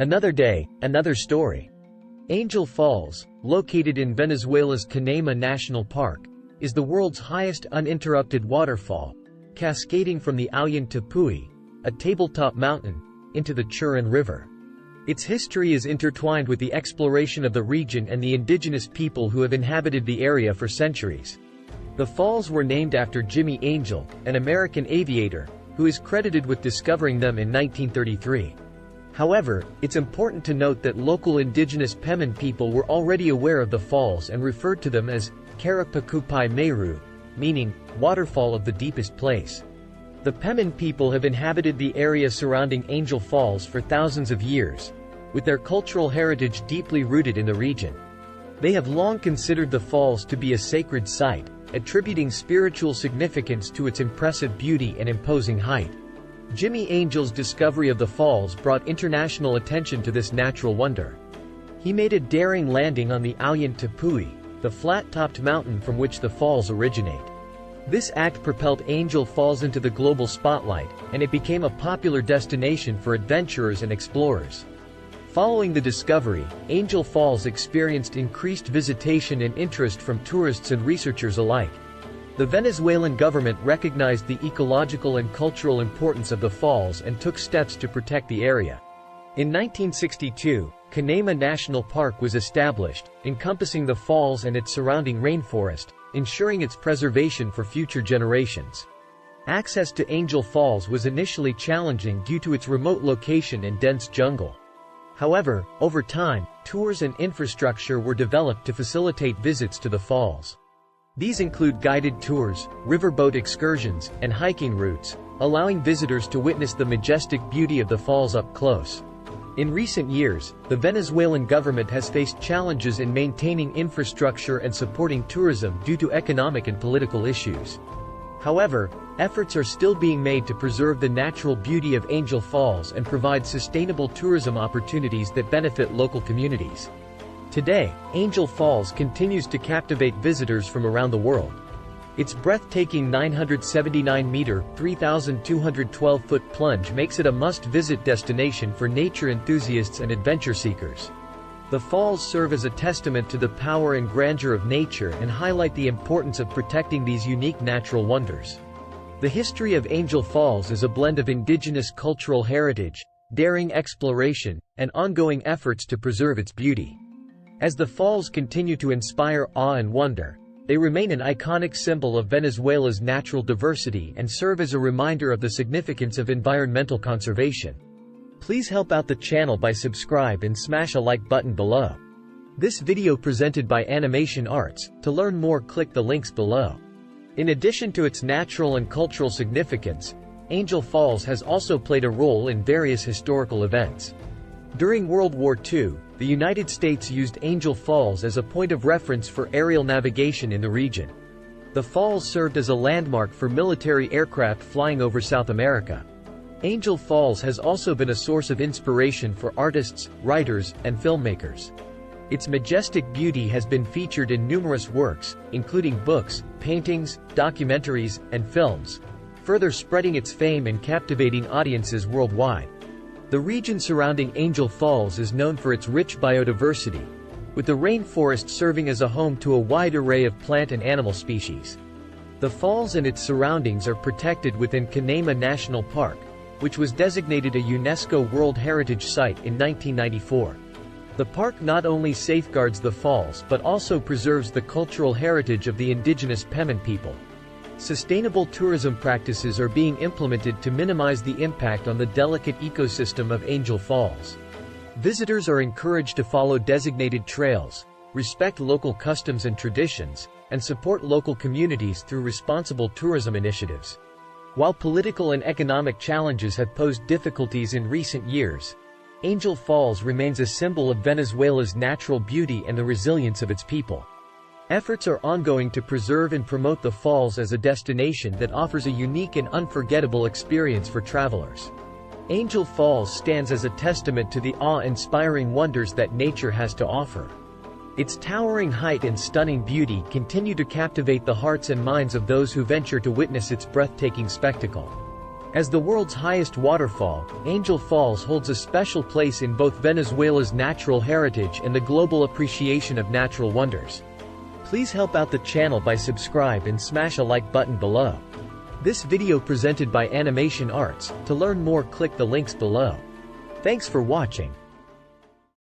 Another day, another story. Angel Falls, located in Venezuela's Canaima National Park, is the world's highest uninterrupted waterfall, cascading from the Auyán-Tepui, a tabletop mountain, into the Churun River. Its history is intertwined with the exploration of the region and the indigenous people who have inhabited the area for centuries. The falls were named after Jimmy Angel, an American aviator, who is credited with discovering them in 1933. However, it's important to note that local indigenous Pemón people were already aware of the falls and referred to them as Kerepakupai merú, meaning waterfall of the deepest place. The Pemón people have inhabited the area surrounding Angel Falls for thousands of years, with their cultural heritage deeply rooted in the region. They have long considered the falls to be a sacred site, attributing spiritual significance to its impressive beauty and imposing height. Jimmy Angel's discovery of the falls brought international attention to this natural wonder. He made a daring landing on the Auyán-Tepui, the flat-topped mountain from which the falls originate. This act propelled Angel Falls into the global spotlight, and it became a popular destination for adventurers and explorers. Following the discovery, Angel Falls experienced increased visitation and interest from tourists and researchers alike. The Venezuelan government recognized the ecological and cultural importance of the falls and took steps to protect the area. In 1962, Canaima National Park was established, encompassing the falls and its surrounding rainforest, ensuring its preservation for future generations. Access to Angel Falls was initially challenging due to its remote location and dense jungle. However, over time, tours and infrastructure were developed to facilitate visits to the falls. These include guided tours, riverboat excursions, and hiking routes, allowing visitors to witness the majestic beauty of the falls up close. In recent years, the Venezuelan government has faced challenges in maintaining infrastructure and supporting tourism due to economic and political issues. However, efforts are still being made to preserve the natural beauty of Angel Falls and provide sustainable tourism opportunities that benefit local communities. Today, Angel Falls continues to captivate visitors from around the world. Its breathtaking 979-meter, 3,212-foot plunge makes it a must-visit destination for nature enthusiasts and adventure seekers. The falls serve as a testament to the power and grandeur of nature and highlight the importance of protecting these unique natural wonders. The history of Angel Falls is a blend of indigenous cultural heritage, daring exploration, and ongoing efforts to preserve its beauty. As the falls continue to inspire awe and wonder, they remain an iconic symbol of Venezuela's natural diversity and serve as a reminder of the significance of environmental conservation. Please help out the channel by subscribe and smash a like button below. This video presented by Animation Arts. To learn more, click the links below. In addition to its natural and cultural significance, Angel Falls has also played a role in various historical events. During World War II, the United States used Angel Falls as a point of reference for aerial navigation in the region. The falls served as a landmark for military aircraft flying over South America. Angel Falls has also been a source of inspiration for artists, writers, and filmmakers. Its majestic beauty has been featured in numerous works, including books, paintings, documentaries, and films, further spreading its fame and captivating audiences worldwide. The region surrounding Angel Falls is known for its rich biodiversity, with the rainforest serving as a home to a wide array of plant and animal species. The falls and its surroundings are protected within Canaima National Park, which was designated a UNESCO World Heritage Site in 1994. The park not only safeguards the falls but also preserves the cultural heritage of the indigenous Pemón people. Sustainable tourism practices are being implemented to minimize the impact on the delicate ecosystem of Angel Falls. Visitors are encouraged to follow designated trails, respect local customs and traditions, and support local communities through responsible tourism initiatives. While political and economic challenges have posed difficulties in recent years, Angel Falls remains a symbol of Venezuela's natural beauty and the resilience of its people. Efforts are ongoing to preserve and promote the falls as a destination that offers a unique and unforgettable experience for travelers. Angel Falls stands as a testament to the awe-inspiring wonders that nature has to offer. Its towering height and stunning beauty continue to captivate the hearts and minds of those who venture to witness its breathtaking spectacle. As the world's highest waterfall, Angel Falls holds a special place in both Venezuela's natural heritage and the global appreciation of natural wonders. Please help out the channel by subscribe and smash a like button below. This video presented by Animation Arts. To learn more, click the links below. Thanks for watching.